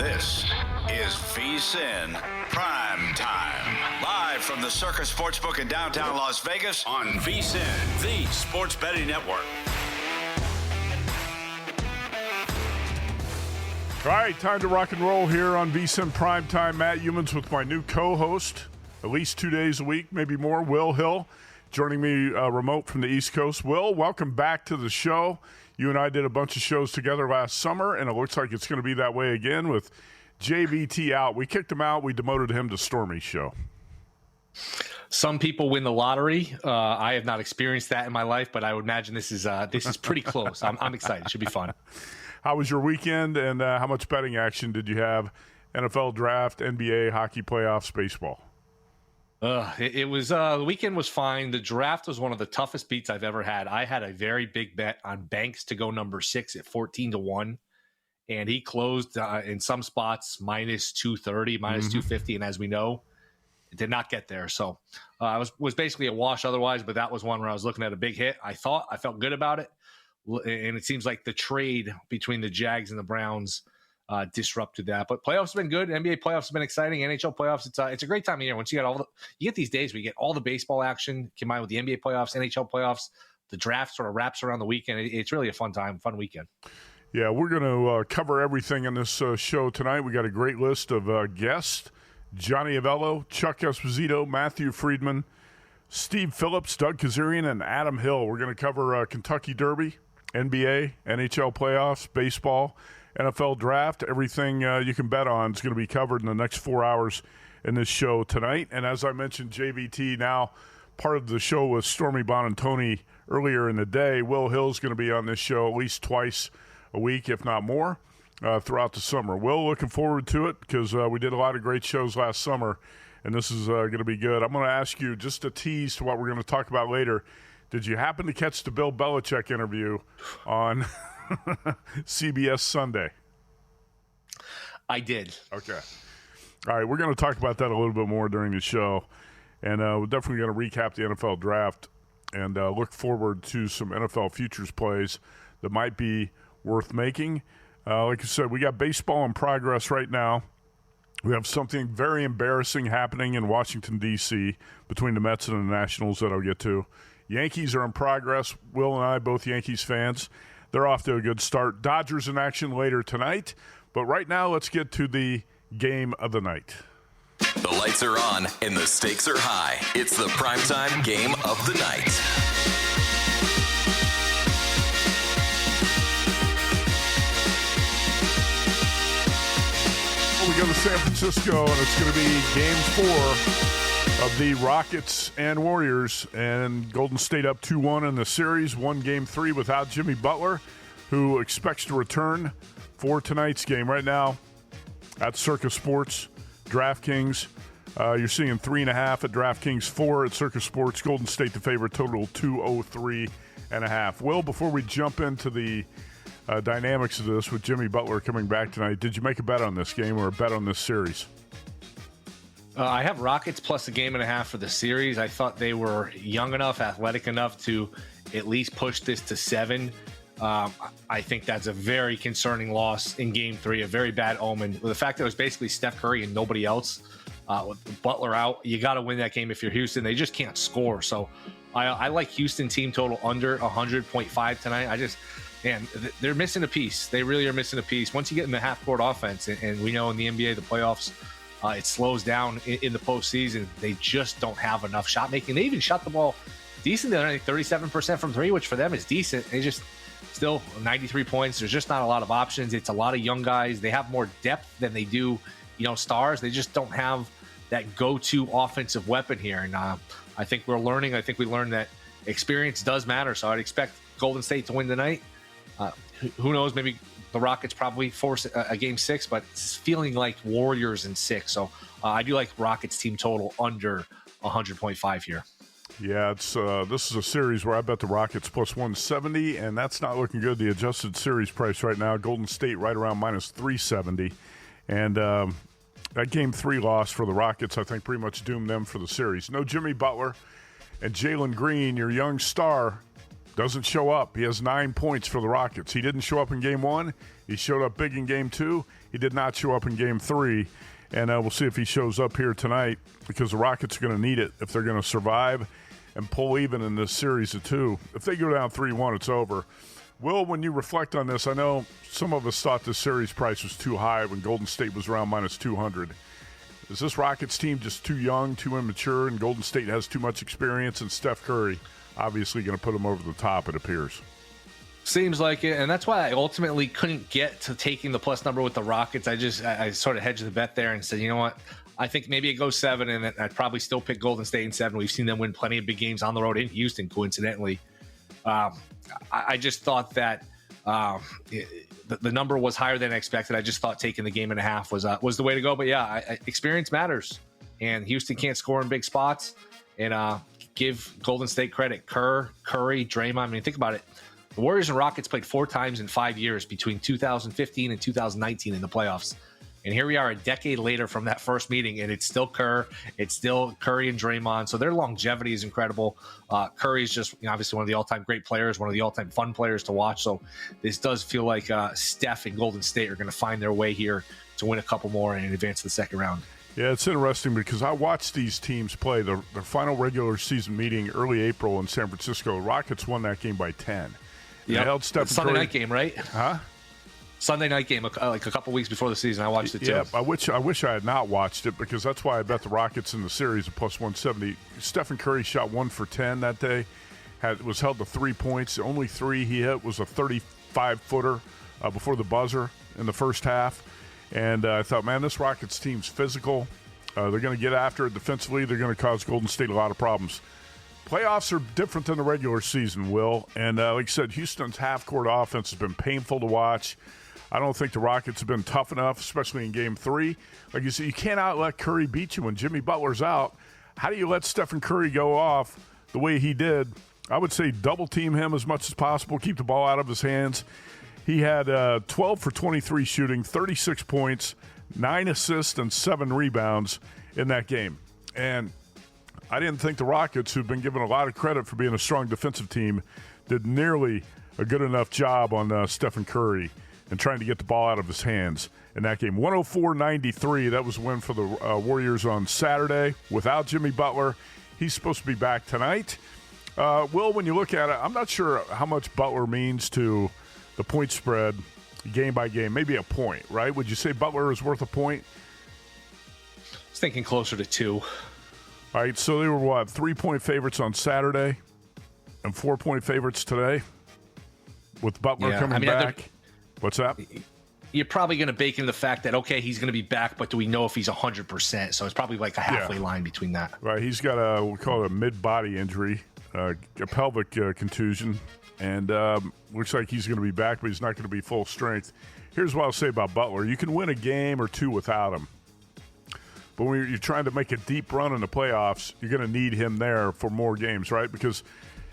This is VSiN PrimeTime. Live from the Circus Sportsbook in downtown Las Vegas on VSiN, the sports betting network. All right, time to rock and roll here on VSiN PrimeTime. Matt Youmans with my new co-host, at least 2 days a week, maybe more, Will Hill, joining me remote from the East Coast. Will, welcome back to the show. You and I did a bunch of shows together last summer, and it looks like it's going to be that way again with JVT out. We kicked him out. We demoted him to Stormy's show. Some people win the lottery. I have not experienced that in my life, but I would imagine this is pretty close. I'm excited. It should be fun. How was your weekend, and how much betting action did you have? NFL draft, NBA, hockey playoffs, baseball. It was the weekend was fine. The draft was one of the toughest beats I've ever had. I had a very big bet on Banks to go number 6 at 14-1, and he closed in some spots minus 230, minus 250, and as we know, it did not get there. So I was basically a wash otherwise, but that was one where I was looking at a big hit. I felt good about it. And it seems like the trade between the Jags and the Browns disrupted that. But playoffs have been good. NBA playoffs have been exciting. NHL playoffs, it's a great time of year. Once you get these days where you get all the baseball action combined with the NBA playoffs, NHL playoffs, the draft sort of wraps around the weekend. It's really a fun weekend. Yeah, we're going to cover everything in this show tonight. We got a great list of guests: Johnny Avello, Chuck Esposito, Matthew Friedman, Steve Phillips, Doug Kazarian, and Adam Hill. We're going to cover Kentucky Derby, NBA, NHL playoffs, baseball, NFL draft. Everything you can bet on is going to be covered in the next 4 hours in this show tonight. And as I mentioned, JVT now part of the show with Stormy Bonantoni earlier in the day. Will Hill's going to be on this show at least twice a week, if not more, throughout the summer. Will, looking forward to it because we did a lot of great shows last summer, and this is going to be good. I'm going to ask you just a tease to what we're going to talk about later. Did you happen to catch the Bill Belichick interview on CBS Sunday? I did. Okay. All right, we're going to talk about that a little bit more during the show, and we're definitely going to recap the NFL draft and look forward to some NFL futures plays that might be worth making. Like I said, we got baseball in progress right now. We have something very embarrassing happening in Washington, D.C. between the Mets and the Nationals that I'll get to. Yankees are in progress. Will and I, both Yankees fans. They're off to a good start. Dodgers in action later tonight. But right now, let's get to the game of the night. The lights are on and the stakes are high. It's the primetime game of the night. We go to San Francisco, and it's going to be Game 4 of the Rockets and Warriors, and Golden State up 2-1 in the series. Won Game 3 without Jimmy Butler, who expects to return for tonight's game. Right now at Circus Sports, DraftKings, you're seeing 3.5 at DraftKings, 4 at Circus Sports. Golden State the favorite, total 203.5. Will, before we jump into the dynamics of this with Jimmy Butler coming back tonight, did you make a bet on this game or a bet on this series? I have Rockets plus 1.5 for the series. I thought they were young enough, athletic enough to at least push this to 7. I think that's a very concerning loss in Game 3, a very bad omen. The fact that it was basically Steph Curry and nobody else, with Butler out, you got to win that game if you're Houston. They just can't score. So I like Houston team total under 100.5 tonight. They're missing a piece. They really are missing a piece. Once you get in the half-court offense, and we know in the NBA, the playoffs, it slows down in the postseason. They just don't have enough shot making. They even shot the ball decent. They're only 37% from 3, which for them is decent. They just still 93 points. There's just not a lot of options. It's a lot of young guys. They have more depth than they do, stars. They just don't have that go-to offensive weapon here. And I think we're learning. I think we learned that experience does matter. So I'd expect Golden State to win tonight. Who knows? Maybe the Rockets probably force a Game 6, but it's feeling like Warriors in 6. So I do like Rockets team total under 100.5 here. Yeah, it's this is a series where I bet the Rockets plus 170, and that's not looking good. The adjusted series price right now, Golden State right around minus 370. And that Game 3 loss for the Rockets, I think, pretty much doomed them for the series. No Jimmy Butler, and Jalen Green, your young star, doesn't show up. He has 9 points for the Rockets. He didn't show up in Game 1. He showed up big in Game 2. He did not show up in Game 3. And we'll see if he shows up here tonight because the Rockets are going to need it if they're going to survive and pull even in this series of 2. If they go down 3-1, it's over. Will, when you reflect on this, I know some of us thought this series price was too high when Golden State was around minus 200. Is this Rockets team just too young, too immature, and Golden State has too much experience, and Steph Curry obviously going to put them over the top, it appears? Seems like it, and that's why I ultimately couldn't get to taking the plus number with the Rockets. I sort of hedged the bet there and said, you know what, I think maybe it goes 7, and I'd probably still pick Golden State in 7. We've seen them win plenty of big games on the road in Houston, coincidentally. I just thought that the number was higher than expected. I just thought taking the game and a half was the way to go. But yeah, experience matters, and Houston can't score in big spots. And give Golden State credit: Curry, Draymond. I mean, think about it. The Warriors and Rockets played 4 times in 5 years between 2015 and 2019 in the playoffs. And here we are a decade later from that first meeting, and it's still it's still Curry and Draymond. So their longevity is incredible. Curry is just obviously one of the all-time great players, one of the all-time fun players to watch. So this does feel like Steph and Golden State are going to find their way here to win a couple more and advance to the second round. Yeah, it's interesting because I watched these teams play their final regular season meeting early April in San Francisco. Rockets won that game by 10. Yeah, they held Steph Sunday Curry. night game, right? Huh? Sunday night game, like a couple weeks before the season. I watched it too. Yeah, I wish I had not watched it because that's why I bet the Rockets in the series at plus 170. Stephen Curry shot 1 for 10 that day. Was held to 3 points. The only 3 he hit was a 35-footer before the buzzer in the first half. And I thought, man, this Rockets team's physical. They're going to get after it defensively. They're going to cause Golden State a lot of problems. Playoffs are different than the regular season, Will. And like I said, Houston's half-court offense has been painful to watch. I don't think the Rockets have been tough enough, especially in Game 3. Like you said, you cannot let Curry beat you when Jimmy Butler's out. How do you let Stephen Curry go off the way he did? I would say double-team him as much as possible, keep the ball out of his hands. He had 12 for 23 shooting, 36 points, 9 assists, and 7 rebounds in that game. And I didn't think the Rockets, who've been given a lot of credit for being a strong defensive team, did nearly a good enough job on Stephen Curry and trying to get the ball out of his hands in that game. 104-93, that was a win for the Warriors on Saturday without Jimmy Butler. He's supposed to be back tonight. Will, when you look at it, I'm not sure how much Butler means to the point spread game by game. Maybe a point, right? Would you say Butler is worth a point? I was thinking closer to 2. All right, so they were, 3-point favorites on Saturday and 4-point favorites today with Butler coming back. What's that? You're probably going to bake in the fact that, okay, he's going to be back, but do we know if he's 100%? So it's probably like a halfway line between that. Right, he's got we'll call it a mid-body injury, a pelvic contusion, and looks like he's going to be back, but he's not going to be full strength. Here's what I'll say about Butler. You can win a game or 2 without him. But when you're trying to make a deep run in the playoffs, you're going to need him there for more games, right? Because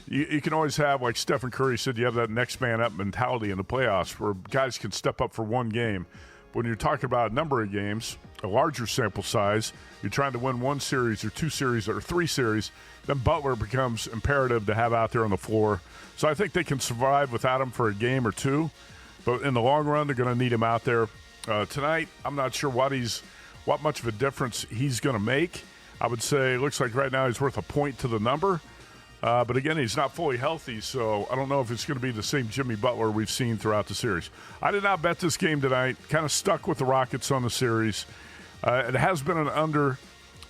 you can always have, like Stephen Curry said, you have that next man up mentality in the playoffs where guys can step up for one game. When you're talking about a number of games, a larger sample size, you're trying to win 1 series or 2 series or 3 series, then Butler becomes imperative to have out there on the floor. So I think they can survive without him for a game or 2. But in the long run, they're going to need him out there. Tonight, I'm not sure what much of a difference he's going to make. I would say it looks like right now he's worth a point to the number. But again, he's not fully healthy, so I don't know if it's going to be the same Jimmy Butler we've seen throughout the series. I did not bet this game tonight. Kind of stuck with the Rockets on the series. It has been an under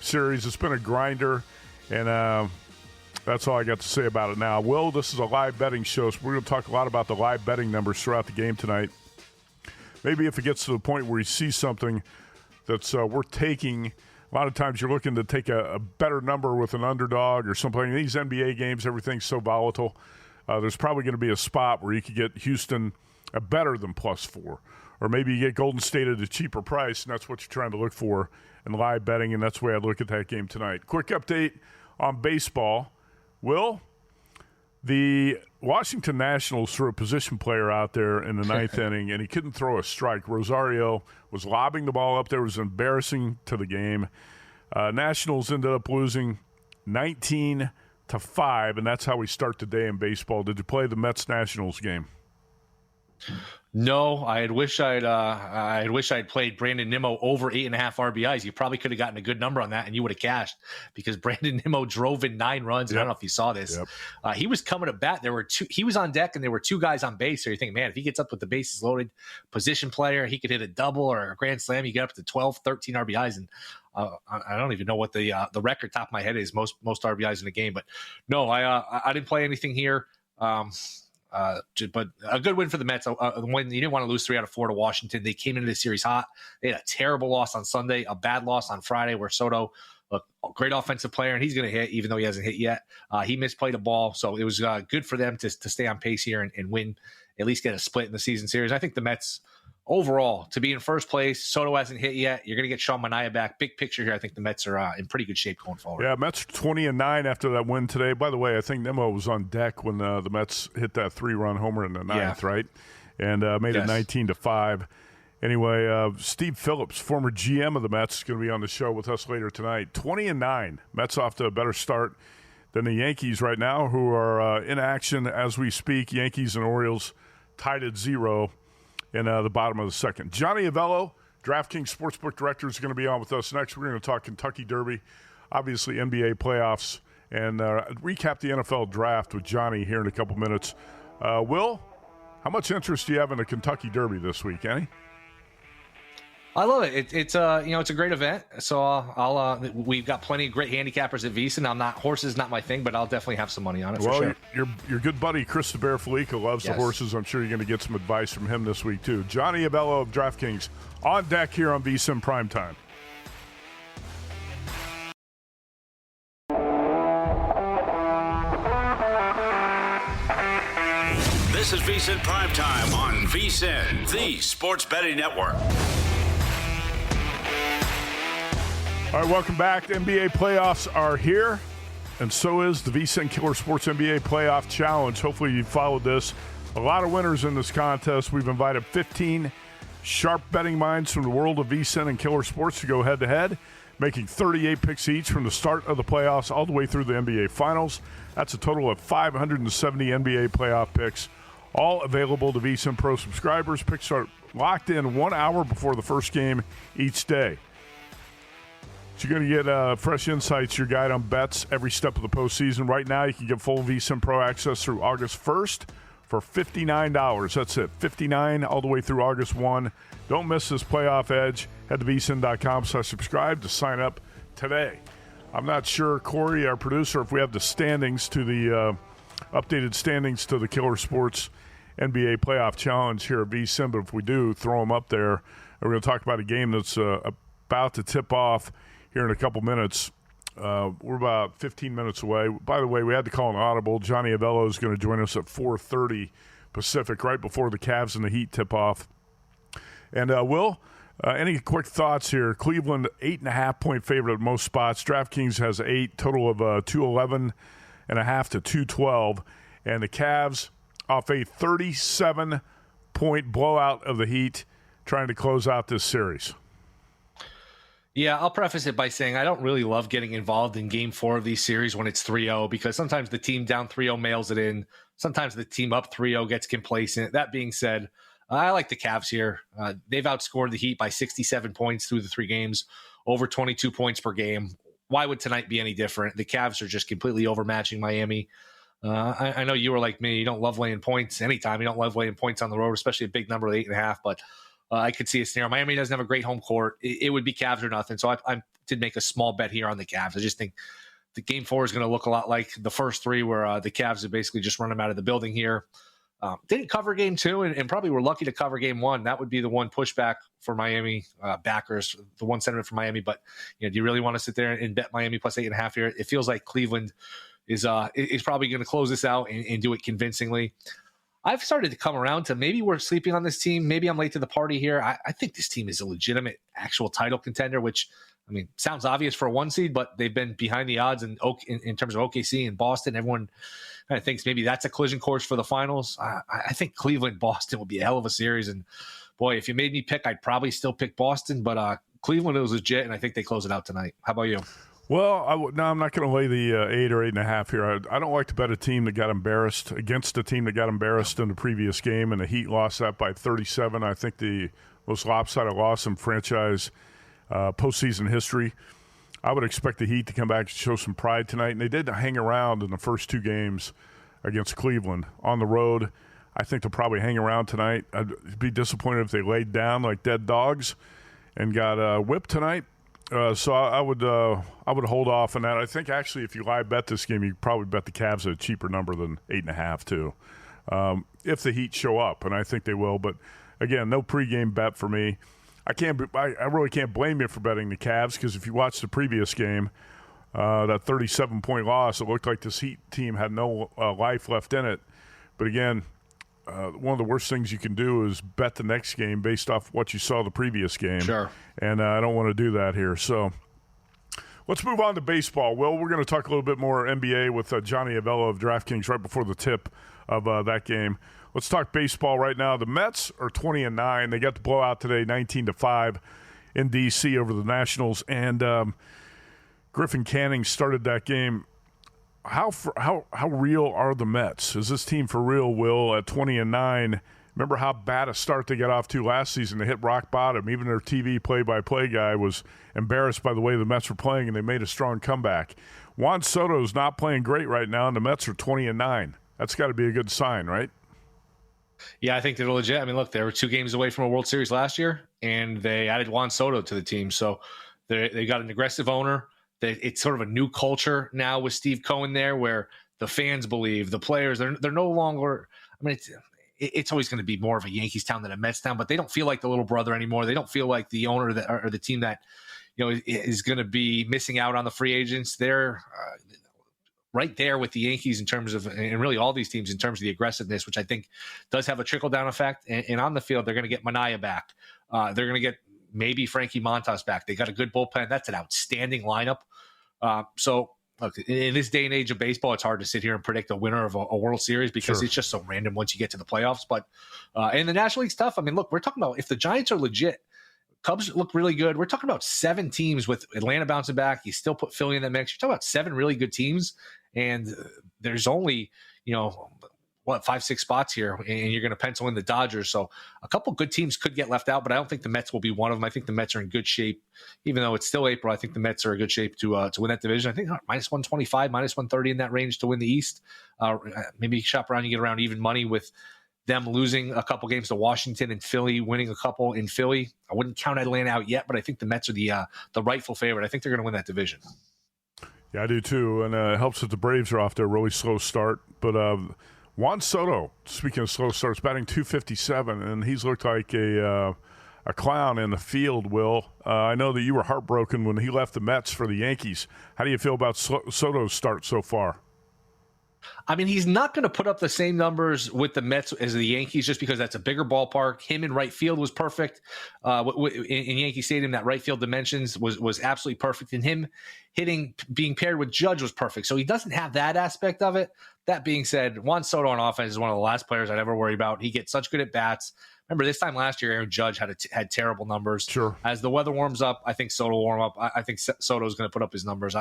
series. It's been a grinder, and that's all I got to say about it now. Will, this is a live betting show, so we're going to talk a lot about the live betting numbers throughout the game tonight. Maybe if it gets to the point where you see something that's worth taking. A lot of times you're looking to take a better number with an underdog or something. In these NBA games, everything's so volatile. There's probably going to be a spot where you could get Houston better than +4. Or maybe you get Golden State at a cheaper price, and that's what you're trying to look for in live betting, and that's the way I'd look at that game tonight. Quick update on baseball. Will, the Washington Nationals threw a position player out there in the 9th inning, and he couldn't throw a strike. Rosario was lobbing the ball up there. It was embarrassing to the game. Nationals ended up losing 19-5, and that's how we start the day in baseball. Did you play the Mets-Nationals game? No, I wish I'd played Brandon Nimmo over 8.5 RBIs. You probably could have gotten a good number on that, and you would have cashed because Brandon Nimmo drove in 9 runs. Yep. I don't know if you saw this. Yep. He was coming to bat. He was on deck, and there were 2 guys on base. So you think, man, if he gets up with the bases loaded, position player, he could hit a double or a grand slam. You get up to 12, 13 RBIs, and I don't even know what the record top of my head is most RBIs in a game. But no, I didn't play anything here. But a good win for the Mets. When you didn't want to lose 3 out of 4 to Washington, they came into the series hot. They had a terrible loss on Sunday, a bad loss on Friday where Soto, a great offensive player, and he's going to hit even though he hasn't hit yet. He misplayed a ball, so it was good for them to stay on pace here and win, at least get a split in the season series. I think the Mets overall to be in first place. Soto hasn't hit yet. You're going to get Sean Manaea back. Big picture here. I think the Mets are in pretty good shape going forward. Yeah, Mets 20-9 after that win today. By the way, I think Nimmo was on deck when the Mets hit that 3-run homer in the ninth, right? And made it 19-5. Anyway, Steve Phillips, former GM of the Mets, is going to be on the show with us later tonight. 20-9. Mets off to a better start than the Yankees right now, who are in action as we speak. Yankees and Orioles tied at 0. In the bottom of the second. Johnny Avello, DraftKings Sportsbook Director, is going to be on with us next. We're going to talk Kentucky Derby, obviously NBA playoffs, and recap the NFL draft with Johnny here in a couple minutes. Will, how much interest do you have in the Kentucky Derby this week, Annie? I love it. It's a great event. So we've got plenty of great handicappers at VSiN. Horses not my thing, but I'll definitely have some money on it. Well, for sure. Your good buddy Chris the Bear Felica loves the horses. I'm sure you're going to get some advice from him this week too. Johnny Avello of DraftKings on deck here on VSiN Primetime. This is VSiN Primetime on VSiN, the Sports Betting Network. All right, welcome back. The NBA playoffs are here, and so is the VSiN Killer Sports NBA Playoff Challenge. Hopefully you followed this. A lot of winners in this contest. We've invited 15 sharp betting minds from the world of VSiN and Killer Sports to go head-to-head, making 38 picks each from the start of the playoffs all the way through the NBA Finals. That's a total of 570 NBA playoff picks, all available to VSiN Pro subscribers. Picks are locked in 1 hour before the first game each day. So you're going to get fresh insights, your guide on bets every step of the postseason. Right now, you can get full VSiN Pro access through August 1st for $59. That's it, $59 all the way through August 1. Don't miss this playoff edge. Head to vsin.com/subscribe to sign up today. I'm not sure, Corey, our producer, if we have the standings to the updated standings to the Killer Sports NBA Playoff Challenge here at VSiN, but if we do, throw them up there. We're going to talk about a game that's about to tip off here in a couple minutes. We're about 15 minutes away. By the way, we had to call an audible. Johnny Avello is going to join us at 4:30 Pacific, right before the Cavs and the Heat tip off. And Will, any quick thoughts here? Cleveland, 8.5-point favorite at most spots. DraftKings has 8, total of 211.5 to 212. And the Cavs off a 37-point blowout of the Heat, trying to close out this series. Yeah, I'll preface it by saying I don't really love getting involved in Game 4 of these series when it's 3-0 because sometimes the team down 3-0 mails it in. Sometimes the team up 3-0 gets complacent. That being said, I like the Cavs here. They've outscored the Heat by 67 points through the 3 games, over 22 points per game. Why would tonight be any different? The Cavs are just completely overmatching Miami. I know you were like me. You don't love laying points anytime. You don't love laying points on the road, especially a big number of 8.5, but I could see a scenario. Miami doesn't have a great home court. It would be Cavs or nothing. So I did make a small bet here on the Cavs. I just think the Game 4 is going to look a lot like the first 3 where the Cavs have basically just run them out of the building here. Didn't cover Game 2 and probably were lucky to cover Game 1. That would be the one pushback for Miami backers, the one sentiment for Miami. But do you really want to sit there and bet Miami plus 8.5 here? It feels like Cleveland is probably going to close this out and do it convincingly. I've started to come around to maybe we're sleeping on this team. Maybe I'm late to the party here. I think this team is a legitimate actual title contender, which, I mean, sounds obvious for a 1 seed, but they've been behind the odds in terms of OKC and Boston. Everyone kind of thinks maybe that's a collision course for the finals. I think Cleveland-Boston will be a hell of a series. And, boy, if you made me pick, I'd probably still pick Boston. But Cleveland is legit, and I think they close it out tonight. How about you? Well, I'm not going to lay the 8 or 8.5 here. I don't like to bet a team that got embarrassed against a team that got embarrassed in the previous game, and the Heat lost that by 37. I think the most lopsided loss in franchise postseason history. I would expect the Heat to come back and show some pride tonight, and they did hang around in the first two games against Cleveland on the road. I think they'll probably hang around tonight. I'd be disappointed if they laid down like dead dogs and got whipped tonight. So I would hold off on that. I think actually if you live bet this game, you probably bet the Cavs at a cheaper number than 8.5 too. If the Heat show up, and I think they will. But again, no pregame bet for me. I really can't blame you for betting the Cavs because if you watch the previous game, that 37-point loss, it looked like this Heat team had no life left in it. But again, one of the worst things you can do is bet the next game based off what you saw the previous game. Sure. And I don't want to do that here. So let's move on to baseball. Will, we're going to talk a little bit more NBA with Johnny Avello of DraftKings right before the tip of that game. Let's talk baseball right now. The Mets are 20-9. They got the blowout today, 19-5 in D.C. over the Nationals. And Griffin Canning started that game. How real are the Mets? Is this team for real, Will, at 20-9? Remember how bad a start they got off to last season? They hit rock bottom. Even their TV play-by-play guy was embarrassed by the way the Mets were playing, and they made a strong comeback. Juan Soto's not playing great right now, and the Mets are 20-9. That's got to be a good sign, right? Yeah, I think they're legit. I mean, look, they were 2 games away from a World Series last year, and they added Juan Soto to the team. So they got an aggressive owner. It's sort of a new culture now with Steve Cohen there where the fans believe, the players, they're no longer – I mean, it's always going to be more of a Yankees town than a Mets town, but they don't feel like the little brother anymore. They don't feel like the owner that, or the team that is going to be missing out on the free agents. They're right there with the Yankees in terms of, and really all these teams in terms of the aggressiveness, which I think does have a trickle-down effect. And on the field, they're going to get Manaea back. They're going to get maybe Frankie Montas back. They got a good bullpen. That's an outstanding lineup. So, look, in this day and age of baseball, it's hard to sit here and predict a winner of a World Series because It's just so random once you get to the playoffs. But and the National League's tough. I mean, look, we're talking about if the Giants are legit, Cubs look really good. We're talking about 7 teams with Atlanta bouncing back. You still put Philly in that mix. You're talking about 7 really good teams, and there's only 5-6 spots here, and you're going to pencil in the Dodgers. So a couple good teams could get left out, but I don't think the Mets will be one of them. I think the Mets are in good shape, even though it's still April. I think the Mets are in good shape to win that division. I think minus 125, minus 130 in that range to win the East. Maybe you shop around, you get around even money with them losing a couple games to Washington and Philly, winning a couple in Philly. I wouldn't count Atlanta out yet, but I think the Mets are the rightful favorite. I think they're going to win that division. Yeah, I do too, and it helps that the Braves are off to a really slow start. But Juan Soto, speaking of slow starts, batting .257, and he's looked like a clown in the field, Will. I know that you were heartbroken when he left the Mets for the Yankees. How do you feel about Soto's start so far? I mean, he's not going to put up the same numbers with the Mets as the Yankees just because that's a bigger ballpark. Him in right field was perfect. In Yankee Stadium, that right field dimensions was absolutely perfect. And him hitting, being paired with Judge was perfect. So he doesn't have that aspect of it. That being said, Juan Soto on offense is one of the last players I'd ever worry about. He gets such good at bats. Remember, this time last year, Aaron Judge had terrible numbers. Sure. As the weather warms up, I think Soto will warm up. I think Soto's going to put up his numbers.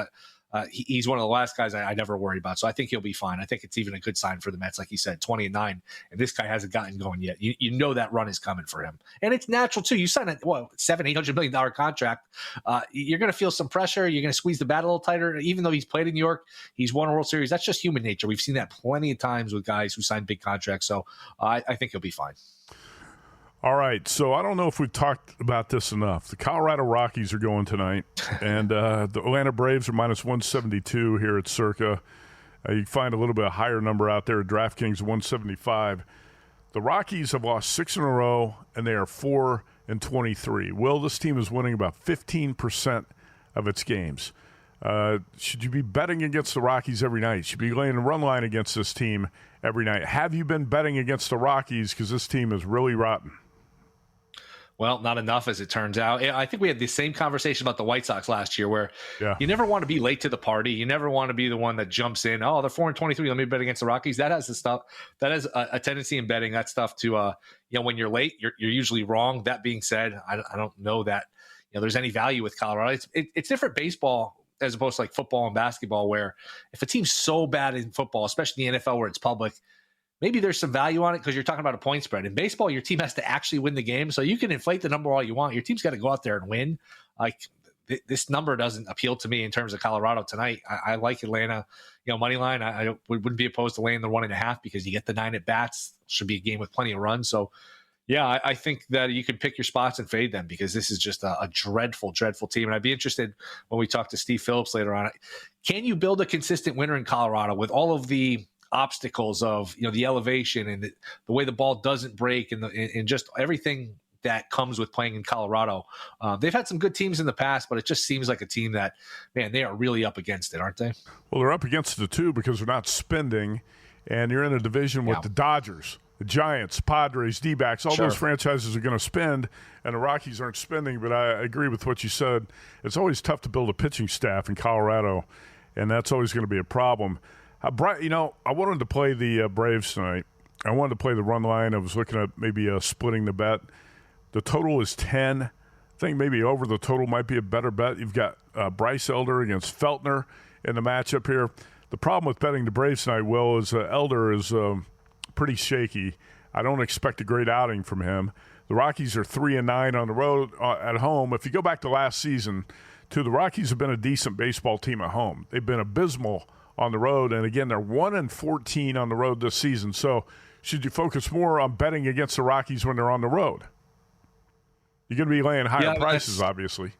He's one of the last guys I never worry about. So I think he'll be fine. I think it's even a good sign for the Mets, like you said, 20-9. And this guy hasn't gotten going yet. You know that run is coming for him. And it's natural, too. You sign a $700-800 million contract. You're going to feel some pressure. You're going to squeeze the bat a little tighter. Even though he's played in New York, he's won a World Series. That's just human nature. We've seen that plenty of times with guys who sign big contracts. So I think he'll be fine. All right, so I don't know if we've talked about this enough. The Colorado Rockies are going tonight, and the Atlanta Braves are minus 172 here at Circa. You can find a little bit higher number out there at DraftKings, 175. The Rockies have lost 6 in a row, and they are 4-23. Will, this team is winning about 15% of its games. Should you be betting against the Rockies every night? Should you be laying a run line against this team every night? Have you been betting against the Rockies because this team is really rotten? Well, not enough, as it turns out. I think we had the same conversation about the White Sox last year, where you never want to be late to the party. You never want to be the one that jumps in. Oh, they're 4-23. Let me bet against the Rockies. That has the stuff. That has a tendency in betting that stuff to, when you're late, you're usually wrong. That being said, I don't know that there's any value with Colorado. It's different baseball as opposed to like football and basketball, where if a team's so bad in football, especially in the NFL where it's public, maybe there's some value on it because you're talking about a point spread. In baseball, your team has to actually win the game. So you can inflate the number all you want. Your team's got to go out there and win. Like this number doesn't appeal to me in terms of Colorado tonight. I like Atlanta, money line. I wouldn't be opposed to laying the 1.5 because you get the 9 at bats. Should be a game with plenty of runs. So yeah, I think that you can pick your spots and fade them because this is just a dreadful, dreadful team. And I'd be interested when we talk to Steve Phillips later on. Can you build a consistent winner in Colorado with all of the obstacles of the elevation and the way the ball doesn't break and just everything that comes with playing in Colorado? They've had some good teams in the past, but it just seems like a team that, man, they are really up against it, aren't they? Well, they're up against it too because they're not spending, and you're in a division with the Dodgers, the Giants, Padres, D-backs, all those franchises are going to spend, and the Rockies aren't spending. But I agree with what you said. It's always tough to build a pitching staff in Colorado, and that's always going to be a problem. I wanted to play the Braves tonight. I wanted to play the run line. I was looking at maybe splitting the bet. The total is 10. I think maybe over the total might be a better bet. You've got Bryce Elder against Feltner in the matchup here. The problem with betting the Braves tonight, Will, is Elder is pretty shaky. I don't expect a great outing from him. The Rockies are 3-9 on the road at home. If you go back to last season, too, the Rockies have been a decent baseball team at home. They've been abysmal on the road, and again, they're 1-14 on the road this season. So should you focus more on betting against the Rockies when they're on the road? You're going to be laying higher prices, obviously.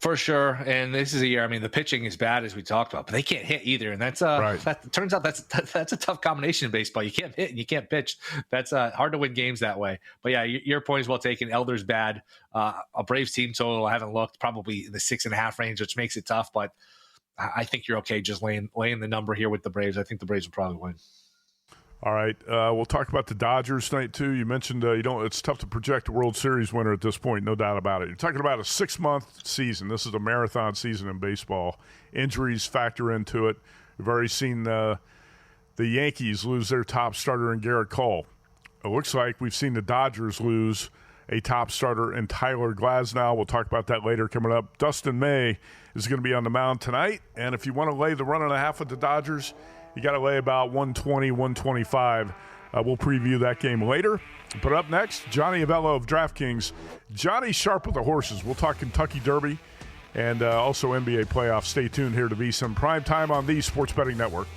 For sure, and this is a year. I mean, the pitching is bad as we talked about, but they can't hit either, and that's that turns out that's a tough combination in baseball. You can't hit and you can't pitch. That's hard to win games that way. But yeah, your point is well taken. Elder's bad. A Braves team total, I haven't looked, probably in the 6.5 range, which makes it tough. But I think you're okay just laying the number here with the Braves. I think the Braves will probably win. All right, we'll talk about the Dodgers tonight too. You mentioned it's tough to project a World Series winner at this point, no doubt about it. You're talking about a 6-month season. This is a marathon season in baseball. Injuries factor into it. We've already seen the Yankees lose their top starter in Garrett Cole. It looks like we've seen the Dodgers lose a top starter in Tyler Glasnow. We'll talk about that later coming up. Dustin May is going to be on the mound tonight, and if you want to lay the 1.5 with the Dodgers, you got to lay about 120, 125. We'll preview that game later. But up next, Johnny Avello of DraftKings. Johnny sharp with the horses. We'll talk Kentucky Derby and also NBA playoffs. Stay tuned here to VSiN PrimeTime on the Sports Betting Network.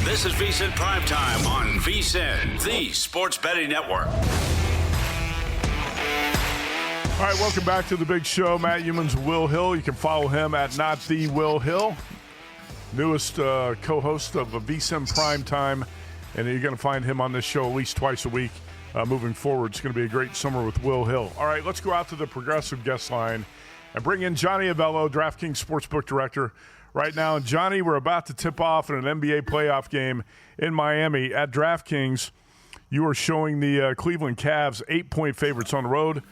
This is VSiN PrimeTime on VSiN, the Sports Betting Network. All right, welcome back to the big show. Matt Youmans and Will Hill. You can follow him at Not The Will Hill, newest co-host of VSiN PrimeTime, and you're going to find him on this show at least twice a week moving forward. It's going to be a great summer with Will Hill. All right, let's go out to the Progressive guest line and bring in Johnny Avello, DraftKings Sportsbook Director, right now. And Johnny, we're about to tip off in an NBA playoff game in Miami at DraftKings. You are showing the Cleveland Cavs 8-point favorites on the road.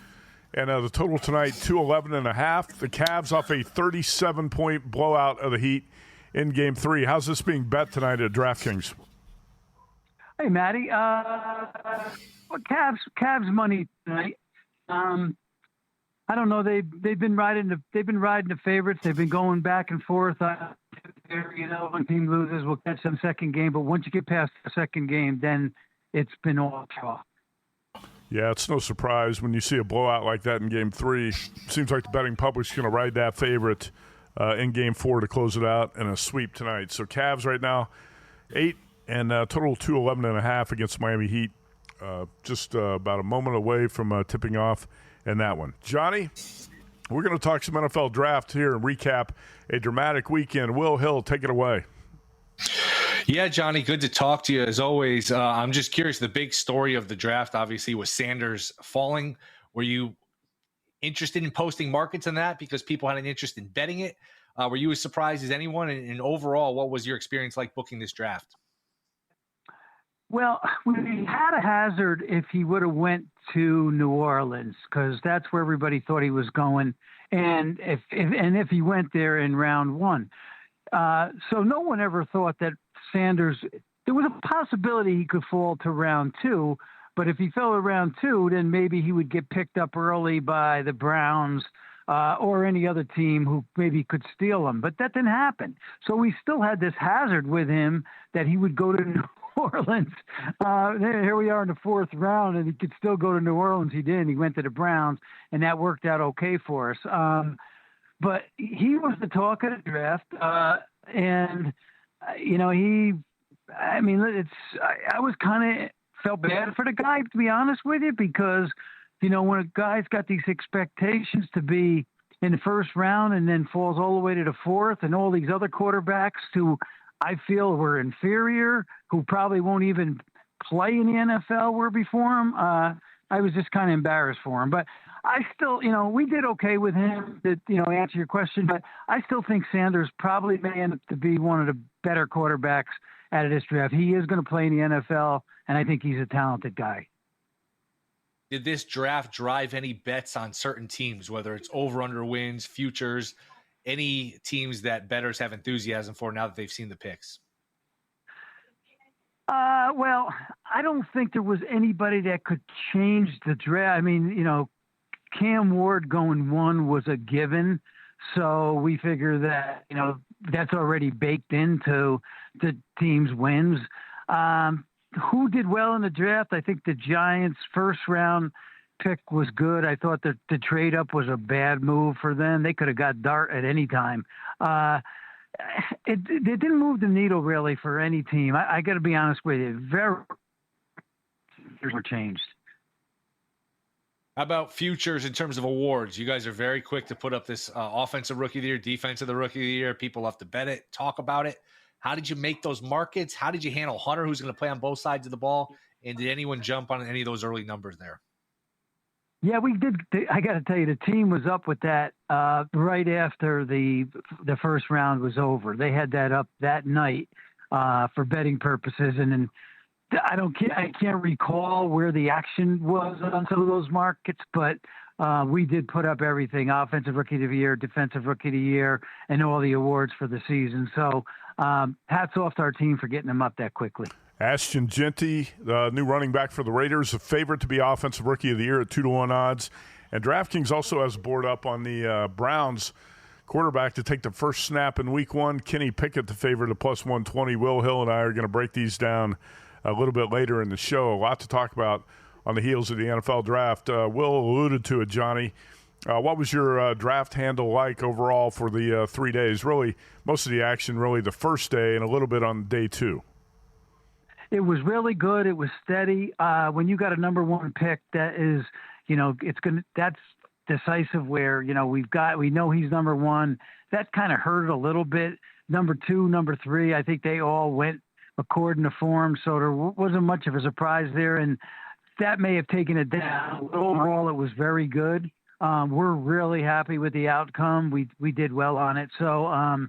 And the total tonight, 211.5. The Cavs off a 37-point blowout of the Heat in Game 3. How's this being bet tonight at DraftKings? Hey, Matty. Cavs money tonight. I don't know. They've been riding the favorites. They've been going back and forth. One team loses, we'll catch them second game. But once you get past the second game, then it's been all chalk. Yeah, it's no surprise when you see a blowout like that in Game 3. Seems like the betting public's going to ride that favorite in Game 4 to close it out in a sweep tonight. So Cavs right now, 8 and total 211.5 against Miami Heat. Just about a moment away from tipping off in that one. Johnny, we're going to talk some NFL draft here and recap a dramatic weekend. Will Hill, take it away. Yeah, Johnny, good to talk to you as always. I'm just curious, the big story of the draft obviously was Sanders falling. Were you interested in posting markets on that because people had an interest in betting it? Were you as surprised as anyone? And overall, what was your experience like booking this draft? Well, we had a hazard if he would have went to New Orleans because that's where everybody thought he was going, and if he went there in round one. So no one ever thought that Sanders, there was a possibility he could fall to round two, But if he fell to round 2, then maybe he would get picked up early by the Browns or any other team who maybe could steal him. But that didn't happen. So we still had this hazard with him that he would go to New Orleans. Here we are in the 4th round, and he could still go to New Orleans. He didn't. He went to the Browns, and that worked out okay for us. But he was the talk of the draft. And, you know, I was kind of felt bad for the guy, to be honest with you, because, you know, when a guy's got these expectations to be in the 1st round and then falls all the way to the 4th, and all these other quarterbacks who I feel were inferior, who probably won't even play in the NFL were before him, I was just kind of embarrassed for him. But I still, you know, we did okay with him to, you know, answer your question, but I still think Sanders probably may end up to be one of the better quarterbacks out of this draft. He is going to play in the NFL, and I think he's a talented guy. Did this draft drive any bets on certain teams, whether it's over-under wins, futures, any teams that bettors have enthusiasm for now that they've seen the picks? Well, I don't think there was anybody that could change the draft. I mean, you know, Cam Ward going 1 was a given. So we figure that, you know, that's already baked into the team's wins. Who did well in the draft? I think the Giants' 1st round pick was good. I thought that the trade up was a bad move for them. They could have got Dart at any time. It didn't move the needle really for any team. I got to be honest with you. Very were changed. How about futures in terms of awards? You guys are very quick to put up this offensive rookie of the year, defensive the rookie of the year. People love to bet it, talk about it. How did you make those markets? How did you handle Hunter, who's going to play on both sides of the ball? And did anyone jump on any of those early numbers there? Yeah, we did. I got to tell you, the team was up with that right after the 1st round was over. They had that up that night for betting purposes, and then I can't recall where the action was on some of those markets, but we did put up everything: offensive rookie of the year, defensive rookie of the year, and all the awards for the season. So hats off to our team for getting them up that quickly. Ashton Jeanty, the new running back for the Raiders, a favorite to be offensive rookie of the year at 2-1 odds. And DraftKings also has a board up on the Browns quarterback to take the first snap in week 1. Kenny Pickett, the favorite, at plus 120. Will Hill and I are going to break these down a little bit later in the show. A lot to talk about on the heels of the NFL draft. Will alluded to it, Johnny. What was your draft handle like overall for the 3 days? Really, most of the action really the first day and a little bit on day 2. It was really good. It was steady. When you got a number 1 pick, that is, you know, that's decisive where, you know, we know he's number 1. That kind of hurt a little bit. Number 2, number 3, I think they all went according to form. So there wasn't much of a surprise there. And that may have taken it down. Overall, it was very good. We're really happy with the outcome. We did well on it. So,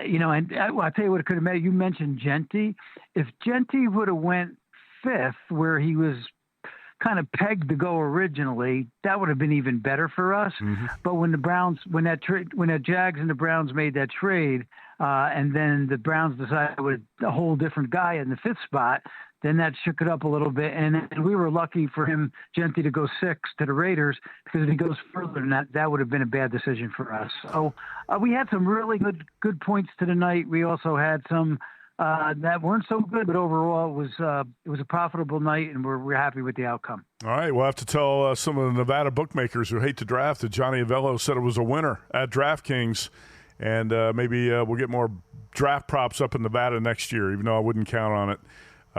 you know, and I'll tell you what it could have made. You mentioned Jeanty. If Jeanty would have went 5th, where he was kind of pegged to go originally, that would have been even better for us. Mm-hmm. But when that Jags and the Browns made that trade, and then the Browns decided with a whole different guy in the 5th spot, then that shook it up a little bit. And we were lucky for him, Jeanty, to go 6 to the Raiders, because if he goes further than that, that would have been a bad decision for us. So we had some really good points to the night. We also had some that weren't so good, but overall it was a profitable night, and we're happy with the outcome. All right, we'll have to tell some of the Nevada bookmakers who hate to draft that Johnny Avello said it was a winner at DraftKings, and maybe we'll get more draft props up in Nevada next year, even though I wouldn't count on it.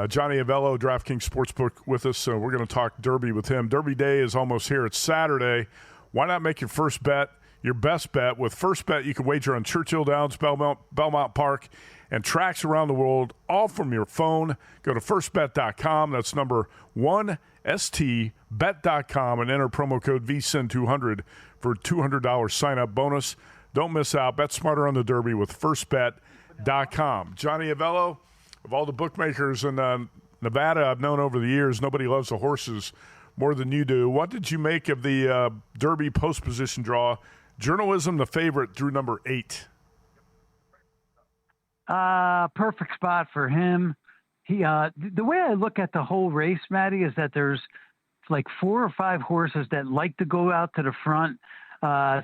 Johnny Avello, DraftKings Sportsbook, with us. So we're going to talk Derby with him. Derby Day is almost here. It's Saturday. Why not make your first bet your best bet? With First Bet, you can wager on Churchill Downs, Belmont Park, and tracks around the world, all from your phone. Go to firstbet.com. That's number 1stbet.com, and enter promo code VSiN200 for a $200 sign-up bonus. Don't miss out. Bet smarter on the Derby with firstbet.com. Johnny Avello, of all the bookmakers in Nevada I've known over the years, nobody loves the horses more than you do. What did you make of the Derby post-position draw? Journalism, the favorite, drew number 8. Perfect spot for him. The way I look at the whole race, Maddie, is that there's like 4 or 5 horses that like to go out to the front.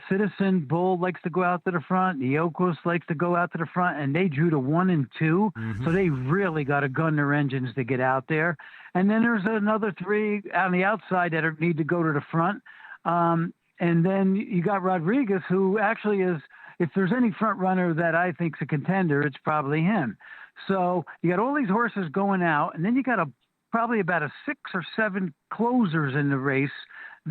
Citizen Bull likes to go out to the front. The Oakos likes to go out to the front, and they drew to 1 and 2. Mm-hmm. So they really got to gun their engines to get out there. And then there's another 3 on the outside that need to go to the front. And then you got Rodriguez, who actually is, if there's any front runner that I think's a contender, it's probably him. So you got all these horses going out, and then you got probably about a 6 or 7 closers in the race.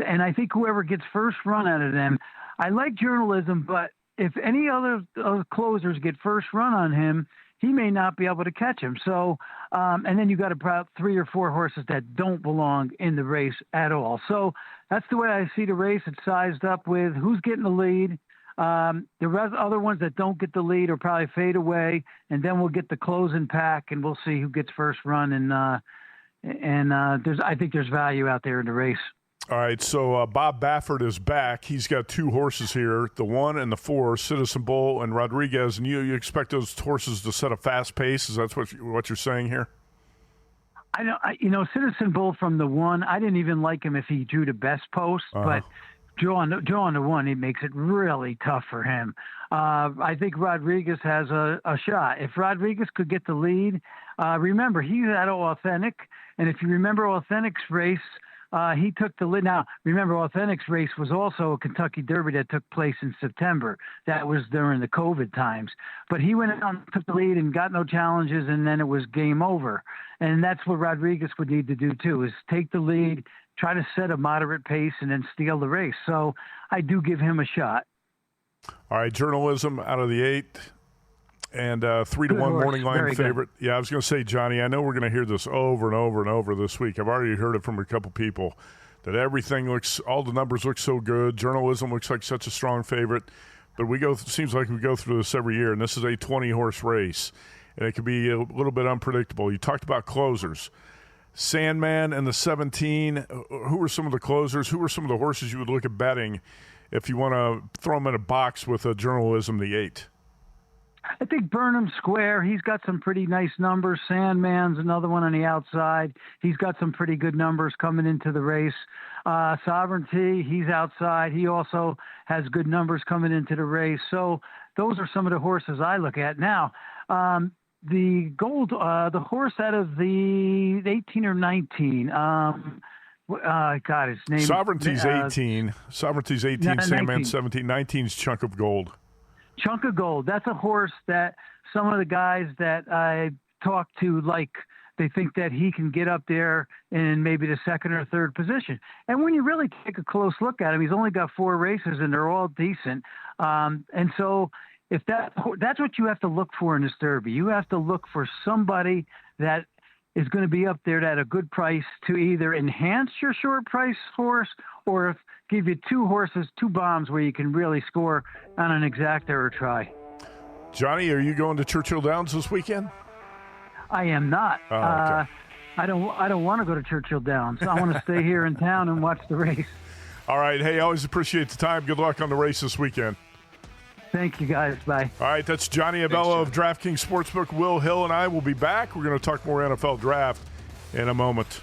And I think whoever gets first run out of them, I like journalism, but if any other closers get first run on him, he may not be able to catch him. So, and then you got about 3 or 4 horses that don't belong in the race at all. So that's the way I see the race. It's sized up with who's getting the lead. The other ones that don't get the lead will probably fade away, and then we'll get the closing pack, and we'll see who gets first run. And I think there's value out there in the race. All right, so Bob Baffert is back. He's got 2 horses here, the 1 and the 4, Citizen Bull and Rodriguez. And you expect those horses to set a fast pace? Is that what you're saying here? Citizen Bull from the 1, I didn't even like him if he drew the best post, but drawing the 1, it makes it really tough for him. I think Rodriguez has a shot. If Rodriguez could get the lead, remember, he's at Authentic, and if you remember Authentic's race, he took the lead. Now, remember, Authentic's race was also a Kentucky Derby that took place in September. That was during the COVID times. But he went out and took the lead and got no challenges, and then it was game over. And that's what Rodriguez would need to do, too, is take the lead, try to set a moderate pace, and then steal the race. So I do give him a shot. All right, journalism out of the 8. And 3-1 morning line favorite. Yeah, I was going to say, Johnny, I know we're going to hear this over and over and over this week. I've already heard it from a couple people that all the numbers look so good. Journalism looks like such a strong favorite. But seems like we go through this every year, and this is a 20-horse race, and it can be a little bit unpredictable. You talked about closers. Sandman and the 17, who were some of the closers? Who were some of the horses you would look at betting if you want to throw them in a box with a journalism, the 8? I think Burnham Square, he's got some pretty nice numbers. Sandman's another one on the outside. He's got some pretty good numbers coming into the race. Sovereignty, he's outside. He also has good numbers coming into the race. So those are some of the horses I look at. Now, the horse out of the 18 or 19, his name. Sovereignty's 18. Sovereignty's 18, Sandman 17. 19's Chunk of Gold. Chunk of Gold. That's a horse that some of the guys that I talk to they think that he can get up there in maybe the 2nd or 3rd position. And when you really take a close look at him, he's only got 4 races and they're all decent. And so if that's what you have to look for in this Derby. You have to look for somebody that is going to be up there at a good price to either enhance your short price horse or give you 2 horses, 2 bombs where you can really score on an exacta or try. Johnny, are you going to Churchill Downs this weekend? I am not. Oh, okay. I don't want to go to Churchill Downs. I want to stay here in town and watch the race. All right. Hey, always appreciate the time. Good luck on the race this weekend. Thank you, guys. Bye. All right, that's Johnny Avello of DraftKings Sportsbook. Will Hill and I will be back. We're going to talk more NFL draft in a moment.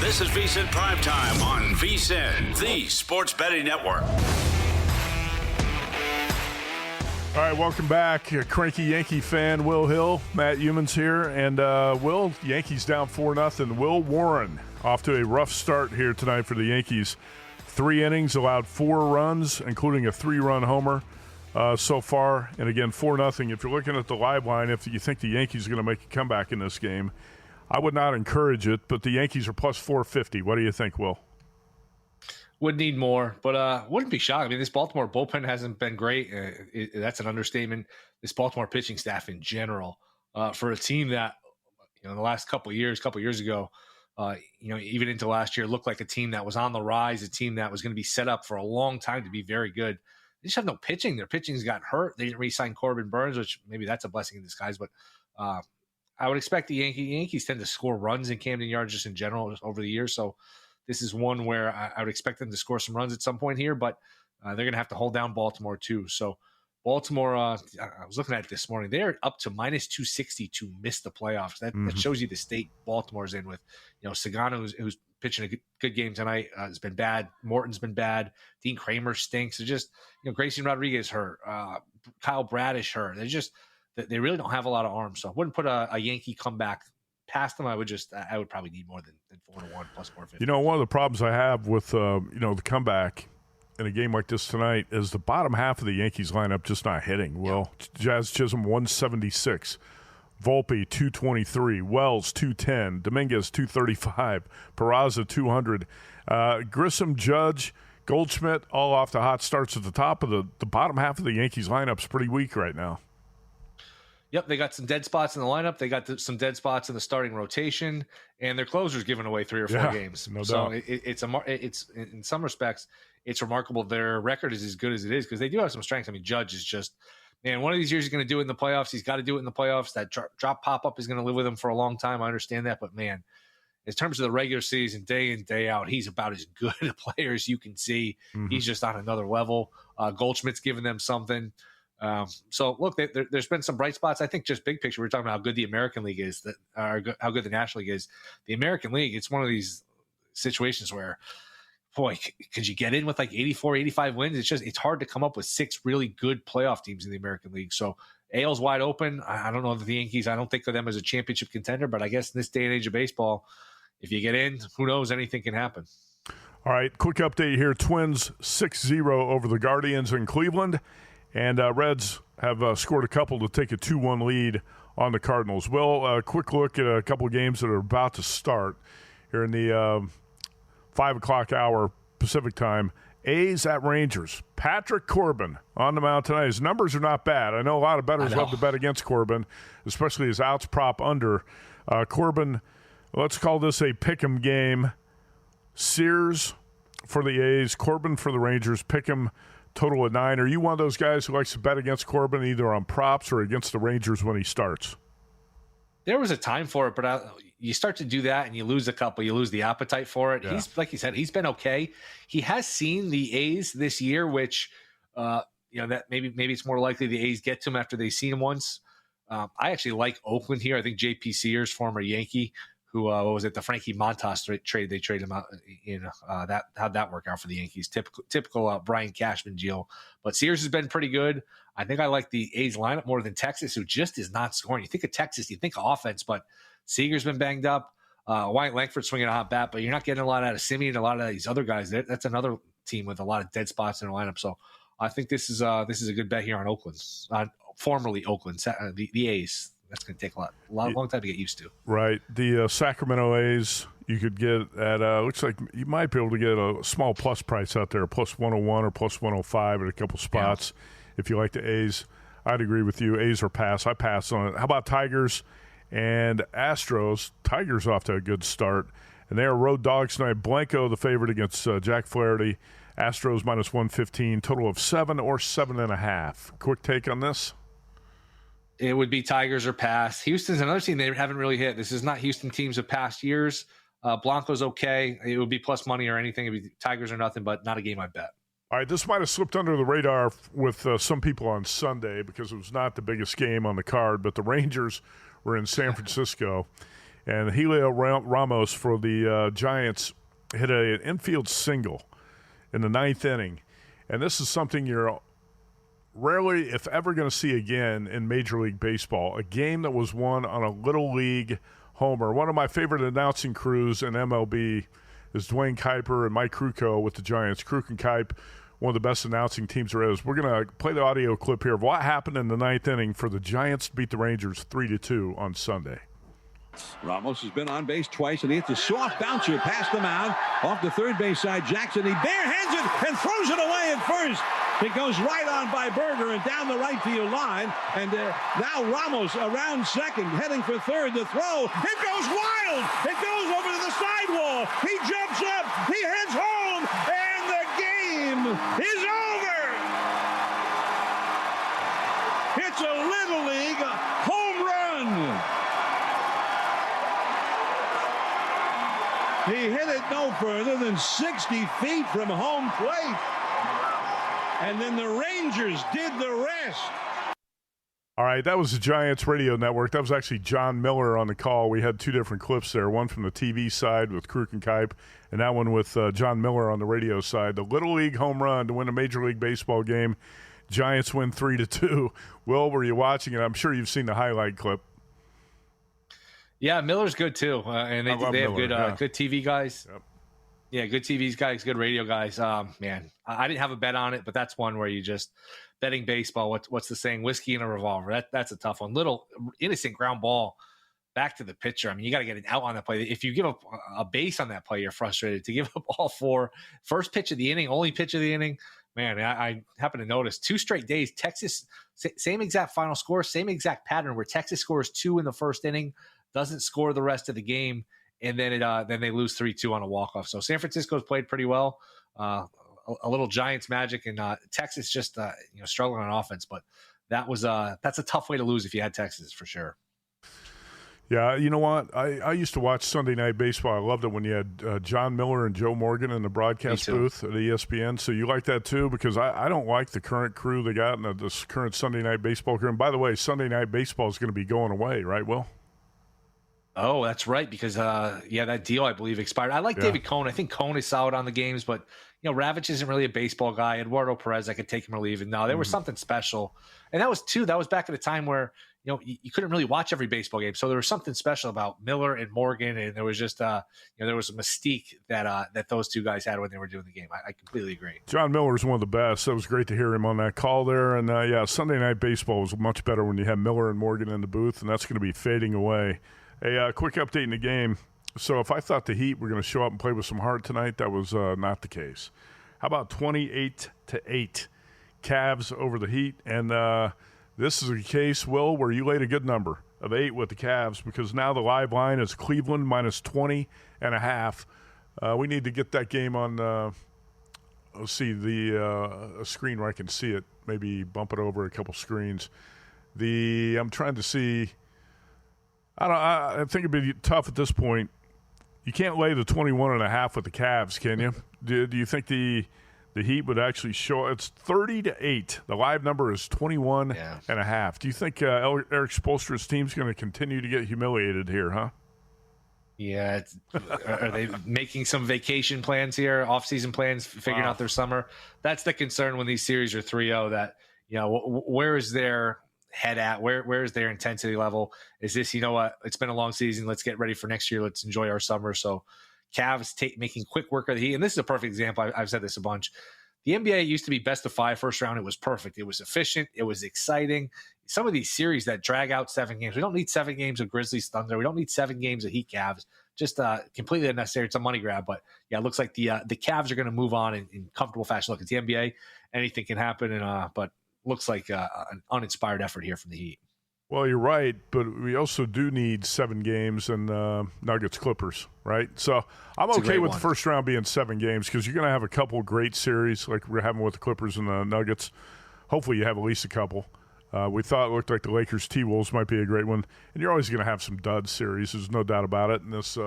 This is VSiN PrimeTime on VSiN, the sports betting network. All right, welcome back. Cranky Yankee fan Will Hill, Matt Youmans here. And Will, Yankees down 4-0. Will Warren off to a rough start here tonight for the Yankees. 3 innings, allowed 4 runs, including a 3-run homer so far. And again, 4-0. If you're looking at the live line, if you think the Yankees are going to make a comeback in this game, I would not encourage it, but the Yankees are plus 450. What do you think, Will? Would need more, but wouldn't be shocked. I mean, this Baltimore bullpen hasn't been great. That's an understatement. This Baltimore pitching staff in general, for a team that, in the last couple of years ago, even into last year, looked like a team that was on the rise, a team that was going to be set up for a long time to be very good. They just have no pitching. Their pitching's got hurt. They didn't re-sign Corbin Burns, which maybe that's a blessing in disguise, but I would expect the Yankees tend to score runs in Camden Yards just in general just over the years. So this is one where I would expect them to score some runs at some point here, but They're going to have to hold down Baltimore too. So Baltimore, I was looking at it this morning. They're up to minus 260 to miss the playoffs. That shows you the state Baltimore's in with, Sagano, who's pitching a good game tonight, has been bad. Morton's been bad. Dean Kramer stinks. It's just, Grayson Rodriguez hurt. Kyle Bradish hurt. They really don't have a lot of arms. So I wouldn't put a Yankee comeback past them. I would probably need more than 4-1 plus 450. One of the problems I have with, the comeback in a game like this tonight is the bottom half of the Yankees lineup just not hitting. Well, Jazz Chisholm 176, Volpe 223, Wells 210, Dominguez 235, Peraza 200, Grissom, Judge, Goldschmidt all off to hot starts at the top of the bottom half of the Yankees lineup is pretty weak right now. Yep, they got some dead spots in the lineup. They got some dead spots in the starting rotation, and their closer's giving away 3 or 4 games. No so doubt. It's in some respects, it's remarkable. Their record is as good as it is because they do have some strengths. I mean, Judge is just, man, one of these years he's going to do it in the playoffs. He's got to do it in the playoffs. That drop pop-up is going to live with him for a long time. I understand that, but man, in terms of the regular season, day in, day out, he's about as good a player as you can see. Mm-hmm. He's just on another level. Goldschmidt's giving them something. So look, there's been some bright spots. I think just big picture, we're talking about how good the American League is, how good the National League is. The American League, it's one of these situations where, boy, could you get in with like 84, 85 wins? It's hard to come up with 6 really good playoff teams in the American League. So AL's wide open. I don't know if the Yankees, I don't think of them as a championship contender, but I guess in this day and age of baseball, if you get in, who knows, anything can happen. All right, quick update here. Twins 6-0 over the Guardians in Cleveland. And Reds have scored a couple to take a 2-1 lead on the Cardinals. Well, a quick look at a couple of games that are about to start here in the 5 o'clock hour Pacific time. A's at Rangers. Patrick Corbin on the mound tonight. His numbers are not bad. I know a lot of bettors love to bet against Corbin, especially his outs prop under. Corbin, let's call this a pick'em game. Sears for the A's, Corbin for the Rangers. Pick'em total of 9. Are you one of those guys who likes to bet against Corbin either on props or against the Rangers when he starts? There was a time for it, but you start to do that and you lose a couple. You lose the appetite for it. Yeah. He's, like you said, he's been okay. He has seen the A's this year, which, that maybe it's more likely the A's get to him after they've seen him once. I actually like Oakland here. I think J.P. Sears, former Yankee, who was it, the Frankie Montas trade? They traded him out. How'd that work out for the Yankees? Typical Brian Cashman deal. But Sears has been pretty good. I think I like the A's lineup more than Texas, who just is not scoring. You think of Texas, you think of offense, but Seager's been banged up. Wyatt Langford swinging a hot bat, but you're not getting a lot out of Simeon. A lot of these other guys. That's another team with a lot of dead spots in their lineup. So I think this is a good bet here on Oakland, formerly Oakland, the A's. That's going to take a long time to get used to. Right. The Sacramento A's, you could get at, looks like you might be able to get a small plus price out there, plus 101 or plus 105 at a couple spots. Yeah. If you like the A's, I'd agree with you. A's or pass. I pass on it. How about Tigers and Astros? Tigers off to a good start. And they are road dogs tonight. Blanco, the favorite against Jack Flaherty. Astros minus 115, total of 7 or 7.5. Quick take on this? It would be Tigers or pass. Houston's another team they haven't really hit. This is not Houston teams of past years. Blanco's okay. It would be plus money or anything. It would be Tigers or nothing, but not a game I bet. All right, this might have slipped under the radar with some people on Sunday because it was not the biggest game on the card, but the Rangers were in San Francisco, and Helio Ramos for the Giants hit an infield single in the 9th inning. And this is something you're rarely, if ever, going to see again in Major League Baseball, a game that was won on a Little League homer. One of my favorite announcing crews in MLB is Dwayne Kuiper and Mike Krukow with the Giants. Kruk and Kuip, one of the best announcing teams there is. We're going to play the audio clip here of what happened in the 9th inning for the Giants to beat the Rangers 3-2 on Sunday. Ramos has been on base twice, and he hits a soft bouncer past the mound off the third base side. Jackson, he barehands it and throws it away at first. It goes right on by Berger and down the right field line. And now Ramos around second, heading for third. The throw, it goes wild. It goes over to the sidewall. He jumps up. He heads home, and the game is over. It's a Little League home run. He hit it no further than 60 feet from home plate. and then the Rangers did the rest. All right, that was the Giants Radio Network. That was actually John Miller on the call. We had two different clips there, one from the TV side with Kruk and Kipe, and that one with John Miller on the radio side. The Little League home run to win a Major League Baseball game. Giants win 3-2. Will, were you watching it? I'm sure you've seen the highlight clip. Yeah, Miller's good too, and they have Miller, good TV guys. Yep. Yeah, good TV guys, good radio guys. Man, I didn't have a bet on it, but that's one where you just betting baseball. What's the saying? Whiskey and a revolver. That's a tough one. Little innocent ground ball back to the pitcher. I mean, you got to get an out on that play. If you give up a base on that play, you're frustrated. To give up all four, first pitch of the inning, only pitch of the inning. Man, I happen to notice 2 straight days. Texas, same exact final score, same exact pattern where Texas scores 2 in the first inning, doesn't score the rest of the game, and then then they lose 3-2 on a walk-off. So San Francisco's played pretty well. A little Giants magic, and Texas just struggling on offense. But that's a tough way to lose if you had Texas for sure. Yeah, you know what? I used to watch Sunday Night Baseball. I loved it when you had John Miller and Joe Morgan in the broadcast booth at ESPN. So you like that too? Because I don't like the current crew they got in this current Sunday Night Baseball crew. And by the way, Sunday Night Baseball is going to be going away, right, Will? Oh, that's right. Because that deal I believe expired. I like David Cohn. I think Cohn is solid on the games, but Ravitch isn't really a baseball guy. Eduardo Perez, I could take him or leave him. No, there was something special, and that was back at a time where you couldn't really watch every baseball game. So there was something special about Miller and Morgan, and there was just there was a mystique that those two guys had when they were doing the game. I completely agree. John Miller is one of the best. So it was great to hear him on that call there. And Sunday Night Baseball was much better when you had Miller and Morgan in the booth, and that's going to be fading away. A quick update in the game. So if I thought the Heat were going to show up and play with some heart tonight, that was not the case. How about 28-8 Cavs over the Heat? And this is a case, Will, where you laid a good number of 8 with the Cavs, because now the live line is Cleveland minus 20.5. We need to get that game on, let's see, a screen where I can see it. Maybe bump it over a couple screens. I'm trying to see. I think it'd be tough at this point. You can't lay the 21.5 with the Cavs, can you? Do you think the Heat would actually show? It's 30-8. The live number is 21.5. Do you think Eric Spoelstra's team's going to continue to get humiliated here, huh? Yeah. Are they making some vacation plans here, off-season plans, figuring out their summer? That's the concern when these series are 3-0, that, where is their head at? Where is their intensity level? Is this, it's been a long season. Let's get ready for next year. Let's enjoy our summer. So Cavs making quick work of the Heat. And this is a perfect example. I've said this a bunch. The NBA used to be best of 5 first round. It was perfect. It was efficient. It was exciting. Some of these series that drag out 7 games. We don't need 7 games of Grizzlies Thunder. We don't need 7 games of Heat Cavs. Just completely unnecessary. It's a money grab. But yeah, it looks like the Cavs are going to move on in comfortable fashion. Look, it's the NBA. Anything can happen. But looks like an uninspired effort here from the Heat. Well, you're right, but we also do need 7 games and Nuggets-Clippers, right? So I'm okay with the first round being 7 games, because you're going to have a couple great series like we're having with the Clippers and the Nuggets. Hopefully you have at least a couple. We thought it looked like the Lakers T-Wolves might be a great one, and you're always going to have some dud series. There's no doubt about it. And this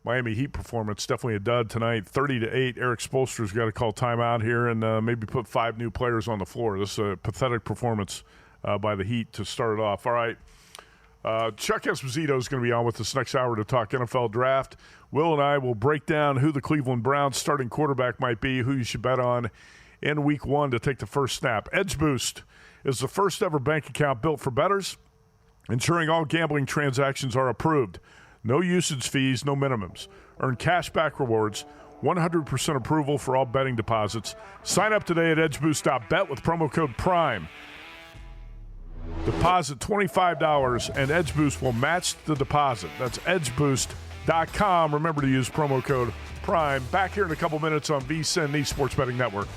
Miami Heat performance, definitely a dud tonight. 30-8. Eric Spoelstra's got to call timeout here and maybe put 5 new players on the floor. This is a pathetic performance by the Heat to start it off. All right. Chuck Esposito is going to be on with us next hour to talk NFL draft. Will and I will break down who the Cleveland Browns starting quarterback might be, who you should bet on in week 1 to take the first snap. Edge Boost is the first ever bank account built for bettors, ensuring all gambling transactions are approved. No usage fees, no minimums. Earn cashback rewards, 100% approval for all betting deposits. Sign up today at edgeboost.bet with promo code PRIME. Deposit $25 and Edge Boost will match the deposit. That's edgeboost.com. Remember to use promo code PRIME. Back here in a couple minutes on VSiN, the Sports Betting Network.